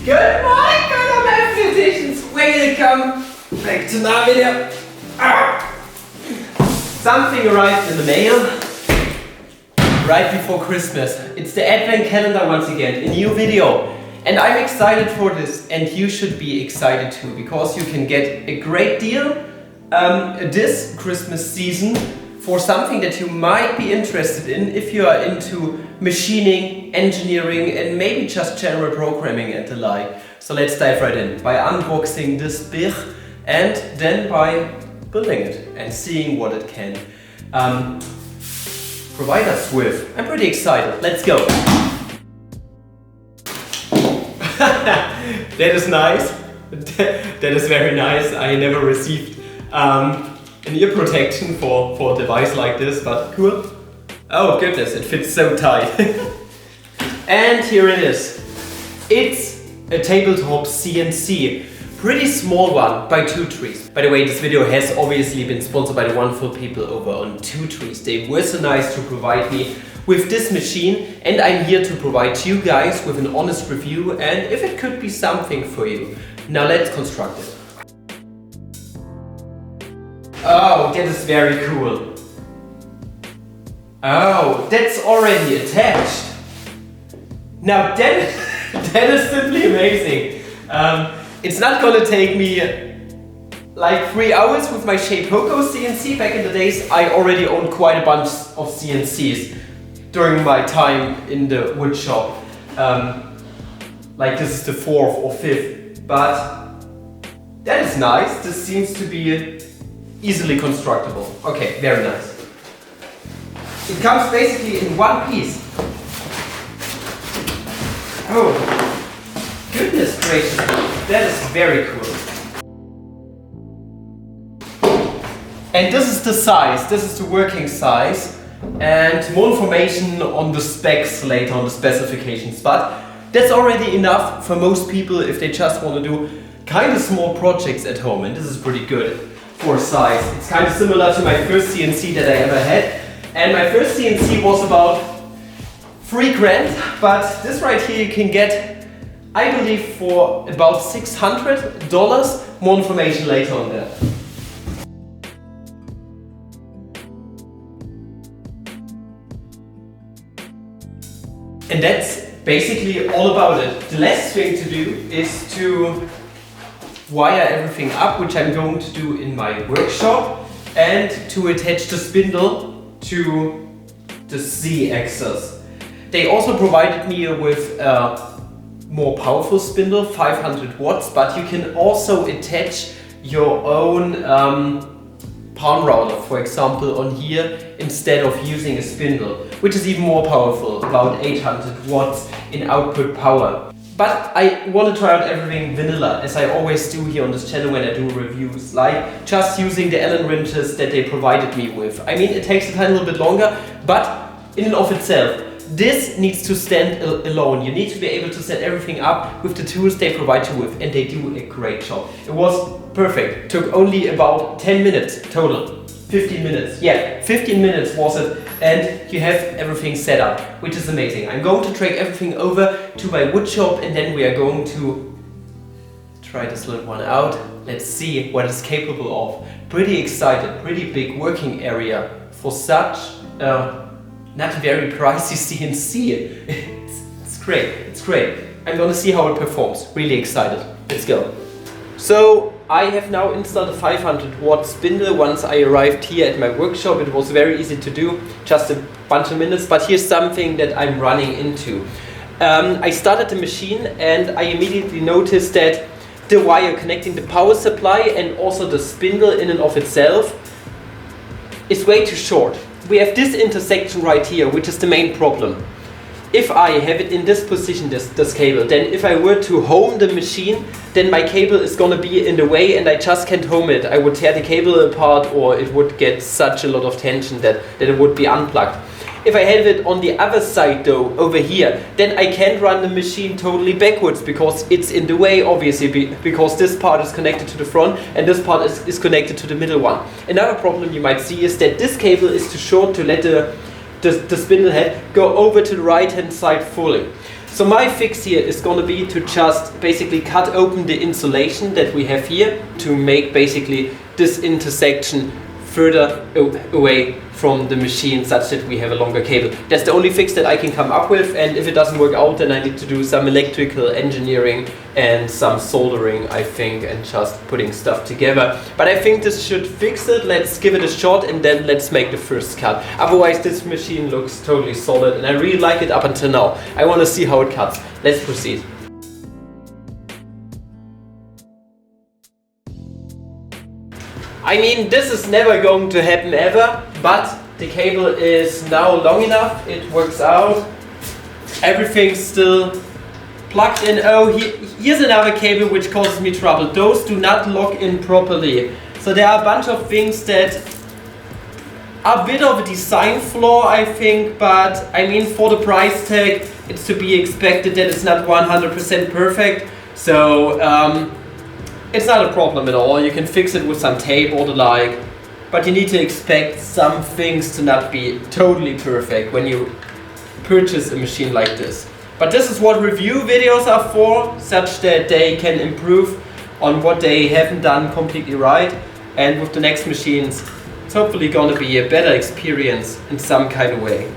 Good morning, fellow mathematicians! Welcome back to my video. Something arrived in the mail right before Christmas. It's the Advent calendar once again, a new video. And I'm excited for this, and you should be excited too, because you can get a great deal this Christmas season for something that you might be interested in if you are into machining, engineering, and maybe just general programming and the like. So let's dive right in by unboxing this big and then by building it and seeing what it can provide us with. I'm pretty excited. Let's go. That is nice. That is very nice. I never received an ear protection for a device like this, but cool. Oh goodness, it fits so tight. And here it is. It's a tabletop CNC. Pretty small one by TwoTrees. By the way, this video has obviously been sponsored by the wonderful people over on TwoTrees. They were so nice to provide me with this machine, and I'm here to provide you guys with an honest review and if it could be something for you. Now let's construct it. Oh, that is very cool. Oh, that's already attached. Now that is simply amazing. It's not gonna take me like 3 hours with my Shapeoko CNC. Back in the days, I already owned quite a bunch of CNCs during my time in the wood shop. Like this is the 4th or 5th, but that is nice. This seems to be easily constructible. Okay, very nice. It comes basically in one piece. Oh, goodness gracious, that is very cool. And this is the size, this is the working size, and more information on the specs later, on the specifications, but that's already enough for most people if they just want to do kind of small projects at home, and this is pretty good for size. It's kind of similar to my first CNC that I ever had, and my first CNC was about $3,000, but this right here you can get, I believe, for about $600. More information later on that. And that's basically all about it. The last thing to do is to wire everything up, which I'm going to do in my workshop, and to attach the spindle to the Z-axis. They also provided me with a more powerful spindle, 500 watts, but you can also attach your own palm router, for example, on here instead of using a spindle, which is even more powerful, about 800 watts in output power. But I want to try out everything vanilla, as I always do here on this channel when I do reviews, like just using the Allen wrenches that they provided me with. I mean, it takes a tiny little bit longer, but in and of itself, this needs to stand alone. You need to be able to set everything up with the tools they provide you with, and they do a great job. It was perfect. Took only about 10 minutes total. 15 minutes. Yeah, 15 minutes was it, and you have everything set up, which is amazing. I'm going to drag everything over to my wood shop, and then we are going to try this little one out. Let's see what it's capable of. Pretty excited, pretty big working area for such not very pricey CNC. It's great, it's great. I'm gonna see how it performs. Really excited. Let's go. So I have now installed a 500 watt spindle. Once I arrived here at my workshop, it was very easy to do, just a bunch of minutes, but here's something that I'm running into. I started the machine and I immediately noticed that the wire connecting the power supply and also the spindle in and of itself is way too short. We have this intersection right here, which is the main problem. If I have it in this position, this cable, then if I were to home the machine, then my cable is gonna be in the way and I just can't home it. I would tear the cable apart, or it would get such a lot of tension that it would be unplugged. If I have it on the other side though, over here, then I can't run the machine totally backwards because it's in the way, obviously, because this part is connected to the front and this part is connected to the middle one. Another problem you might see is that this cable is too short to let the spindle head go over to the right hand side fully. So my fix here is going to be to just basically cut open the insulation that we have here to make basically this intersection further away from the machine such that we have a longer cable. That's the only fix that I can come up with, and if it doesn't work out then I need to do some electrical engineering and some soldering, I think, and just putting stuff together. But I think this should fix it. Let's give it a shot and then let's make the first cut. Otherwise this machine looks totally solid and I really like it up until now. I want to see how it cuts. Let's proceed. I mean, this is never going to happen ever, but the cable is now long enough, it works out, everything's still plugged in. Oh, here's another cable which causes me trouble. Those do not lock in properly. So there are a bunch of things that are a bit of a design flaw, I think, but I mean, for the price tag, it's to be expected that it's not 100% perfect. So, it's not a problem at all. You can fix it with some tape or the like, but you need to expect some things to not be totally perfect when you purchase a machine like this. But this is what review videos are for, such that they can improve on what they haven't done completely right. And with the next machines, it's hopefully going to be a better experience in some kind of way.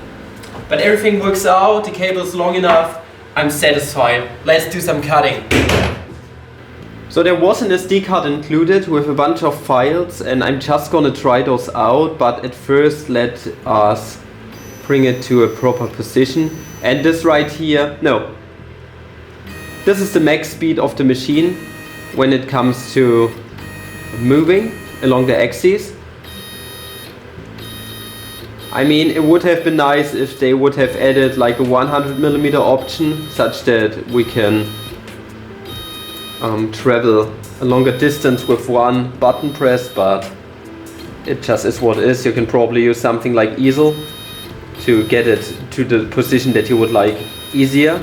But everything works out, the cable is long enough, I'm satisfied. Let's do some cutting. So there was an SD card included with a bunch of files, and I'm just gonna try those out, but at first let us bring it to a proper position. And this right here, no, this is the max speed of the machine when it comes to moving along the axis. I mean, it would have been nice if they would have added like a 100mm option, such that we can travel a longer distance with one button press, but it just is what it is. You can probably use something like easel to get it to the position that you would like easier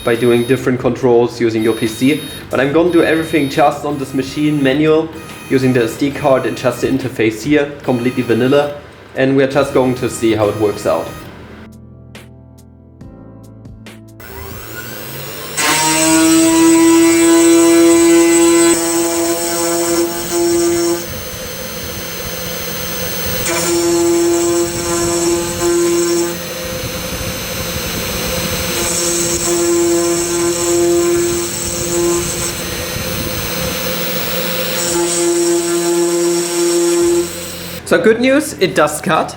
by doing different controls using your PC. But I'm going to do everything just on this machine manual using the SD card and just the interface here, completely vanilla, and we're just going to see how it works out. So good news, it does cut.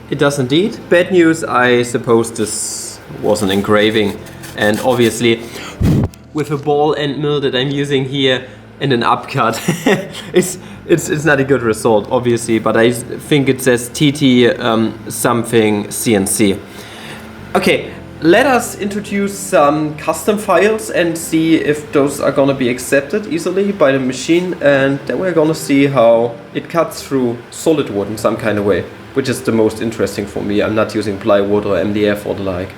It does indeed. Bad news, I suppose this was an engraving, and obviously with a ball end mill that I'm using here and an upcut, it's not a good result, obviously, but I think it says TT something CNC. Okay, let us introduce some custom files and see if those are gonna be accepted easily by the machine, and then we're gonna see how it cuts through solid wood in some kind of way, which is the most interesting for me. I'm not using plywood or MDF or the like.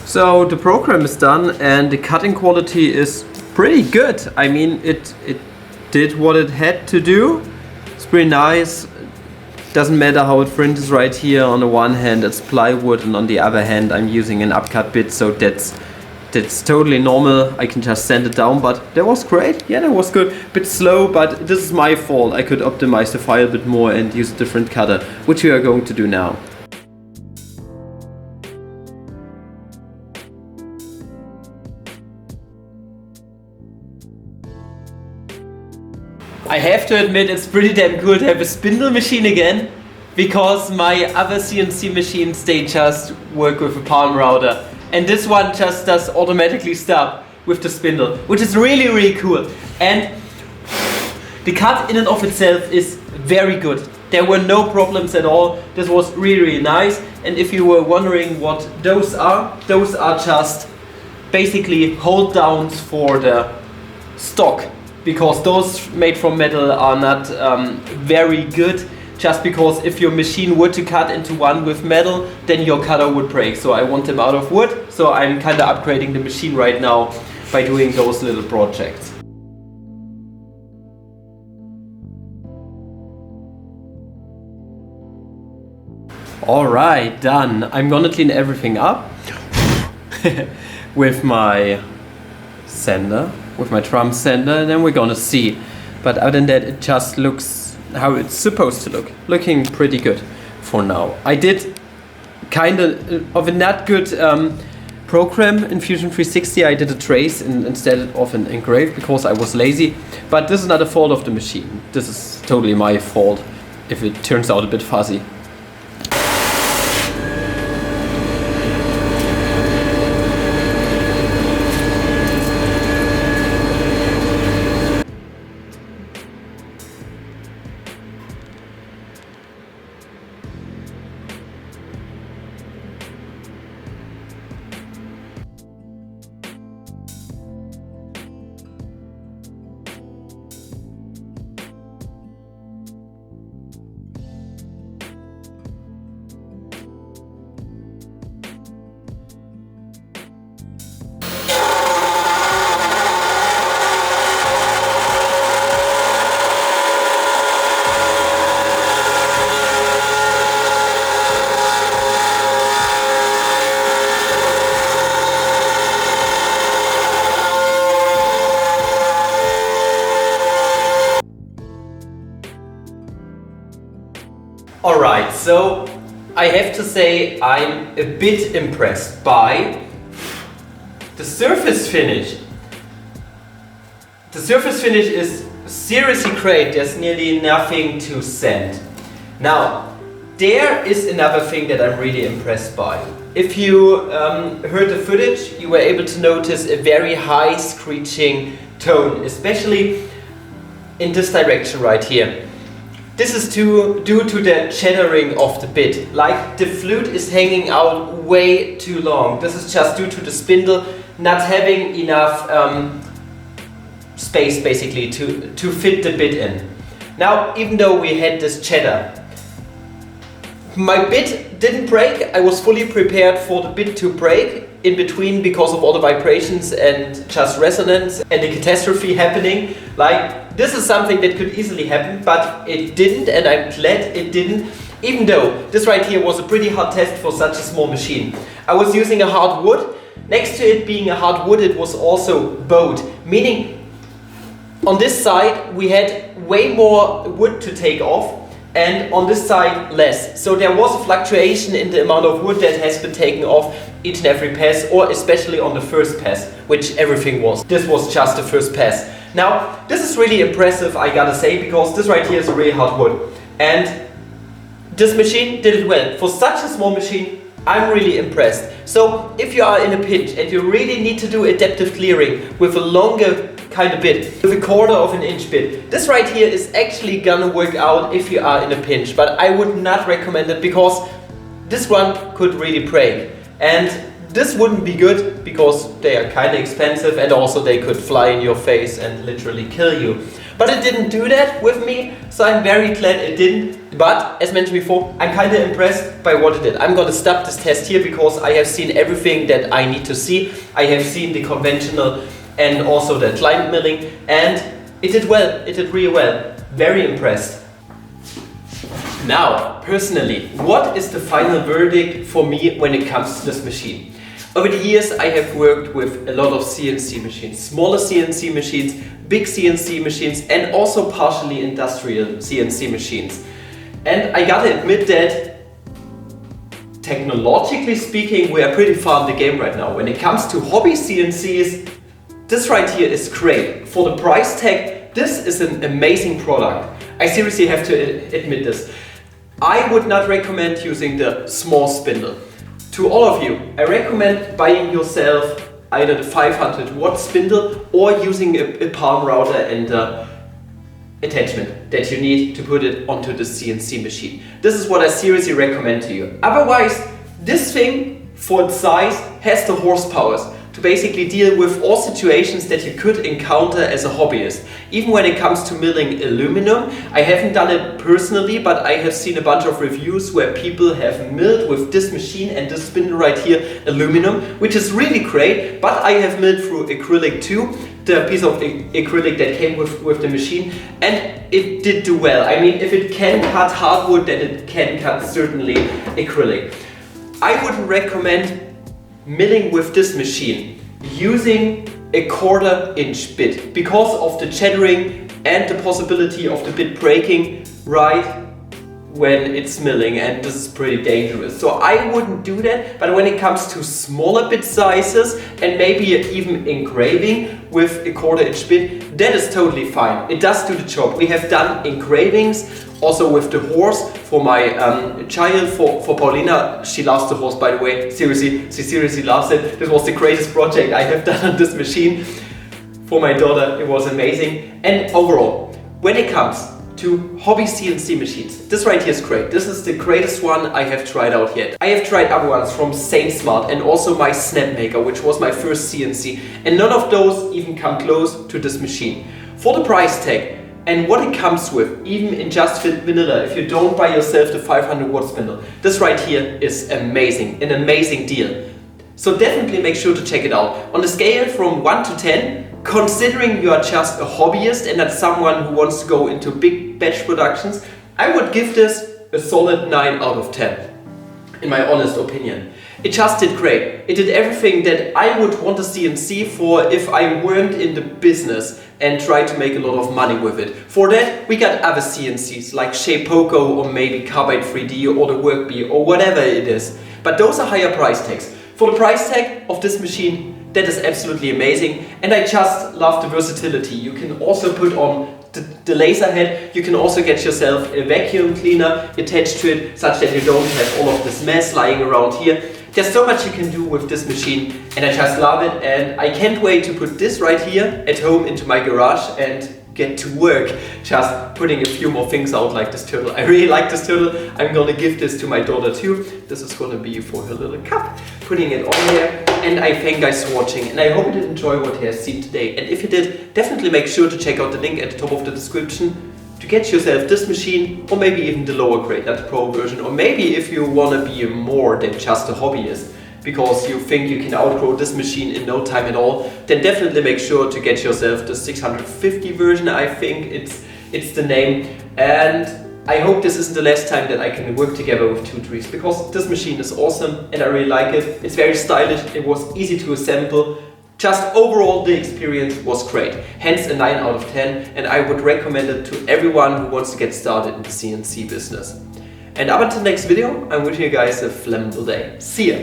So the program is done and the cutting quality is pretty good. I mean, it did what it had to do. It's pretty nice. Doesn't matter how it prints right here. On the one hand it's plywood and on the other hand I'm using an upcut bit, so that's totally normal. I can just sand it down, but that was great. Yeah, that was good. Bit slow, but this is my fault. I could optimize the file a bit more and use a different cutter, which we are going to do now. I have to admit it's pretty damn cool to have a spindle machine again, because my other CNC machines, they just work with a palm router, and this one just does automatically stop with the spindle, which is really, really cool. And the cut in and of itself is very good. There were no problems at all. This was really, really nice. And if you were wondering what those are just basically hold downs for the stock because those made from metal are not very good. Just because if your machine were to cut into one with metal, then your cutter would break. So I want them out of wood. So I'm kind of upgrading the machine right now by doing those little projects. Alright, done. I'm gonna clean everything up with my sander, with my drum sander, and then we're gonna see. But other than that, it just looks how it's supposed to look. Looking pretty good for now. I did kind of a not good program in Fusion 360. I did a trace instead of an engrave because I was lazy. But this is not a fault of the machine. This is totally my fault if it turns out a bit fuzzy. Alright, so I have to say I'm a bit impressed by the surface finish. The surface finish is seriously great. There's nearly nothing to sand. Now, there is another thing that I'm really impressed by. If you heard the footage, you were able to notice a very high screeching tone, especially in this direction right here. This is due to the chattering of the bit. Like the flute is hanging out way too long. This is just due to the spindle not having enough space basically to fit the bit in. Now, even though we had this chatter, my bit didn't break. I was fully prepared for the bit to break in between because of all the vibrations and just resonance and the catastrophe happening. Like, this is something that could easily happen, but it didn't, and I'm glad it didn't. Even though this right here was a pretty hard test for such a small machine. I was using a hard wood. Next to it being a hard wood, it was also bowed, meaning on this side we had way more wood to take off, and on this side less. So there was a fluctuation in the amount of wood that has been taken off each and every pass, or especially on the first pass, which everything was. This was just the first pass. Now, this is really impressive, I gotta say, because this right here is a really hard wood. And this machine did it well. For such a small machine, I'm really impressed. So, if you are in a pinch and you really need to do adaptive clearing with a longer kind of bit, with a 1/4 of an inch bit, this right here is actually gonna work out if you are in a pinch. But I would not recommend it because this one could really break. And this wouldn't be good because they are kind of expensive, and also they could fly in your face and literally kill you. But it didn't do that with me, so I'm very glad it didn't. But as mentioned before, I'm kind of impressed by what it did. I'm gonna stop this test here because I have seen everything that I need to see. I have seen the conventional and also the client milling, and it did well. It did really well. Very impressed. Now, personally, what is the final verdict for me when it comes to this machine? Over the years, I have worked with a lot of CNC machines, smaller CNC machines, big CNC machines, and also partially industrial CNC machines. And I gotta admit that, technologically speaking, we are pretty far in the game right now. When it comes to hobby CNCs, this right here is great. For the price tag, this is an amazing product. I seriously have to admit this. I would not recommend using the small spindle. To all of you, I recommend buying yourself either the 500 watt spindle or using a palm router and attachment that you need to put it onto the CNC machine. This is what I seriously recommend to you. Otherwise, this thing for its size has the horsepower to basically deal with all situations that you could encounter as a hobbyist. Even when it comes to milling aluminum, I haven't done it personally, but I have seen a bunch of reviews where people have milled with this machine and this spindle right here aluminum, which is really great, but I have milled through acrylic too, the piece of acrylic that came with the machine, and it did do well. I mean, if it can cut hardwood, then it can cut certainly acrylic. I would recommend milling with this machine using a 1/4 inch bit because of the chattering and the possibility of the bit breaking right when it's milling, and this is pretty dangerous. So I wouldn't do that, but when it comes to smaller bit sizes and maybe even engraving with a 1/4 inch bit, that is totally fine. It does do the job. We have done engravings also with the horse for my child, for Paulina. She loves the horse, by the way. Seriously, she seriously loves it. This was the greatest project I have done on this machine. For my daughter, it was amazing. And overall, when it comes to hobby CNC machines, this right here is great. This is the greatest one I have tried out yet. I have tried other ones from Sainsmart and also my Snapmaker, which was my first CNC, and none of those even come close to this machine. For the price tag and what it comes with, even in just vanilla, if you don't buy yourself the 500 watt spindle, this right here is amazing, an amazing deal. So definitely make sure to check it out. On a scale from 1 to 10, considering you are just a hobbyist and not someone who wants to go into big batch productions, I would give this a solid 9 out of 10, in my honest opinion. It just did great. It did everything that I would want a CNC for if I weren't in the business and tried to make a lot of money with it. For that, we got other CNCs like Shapeoko or maybe Carbide 3D or the Workbee or whatever it is. But those are higher price tags. For the price tag of this machine, that is absolutely amazing, and I just love the versatility. You can also put on the laser head, you can also get yourself a vacuum cleaner attached to it, such that you don't have all of this mess lying around here. There's so much you can do with this machine, and I just love it, and I can't wait to put this right here at home into my garage and get to work just putting a few more things out like this turtle. I really like this turtle. I'm gonna give this to my daughter too. This is gonna be for her little cup. Putting it on here. And I thank you guys for watching, and I hope you did enjoy what you have seen today. And if you did, definitely make sure to check out the link at the top of the description to get yourself this machine, or maybe even the lower grade, not the pro version, or maybe if you wanna be more than just a hobbyist, because you think you can outgrow this machine in no time at all, then definitely make sure to get yourself the 650 version. I think it's the name, and I hope this isn't the last time that I can work together with TwoTrees, because this machine is awesome and I really like it. It's very stylish, it was easy to assemble. Just overall the experience was great, hence a 9 out of 10, and I would recommend it to everyone who wants to get started in the CNC business. And up until next video, I'm wishing you guys a flammable day. See ya!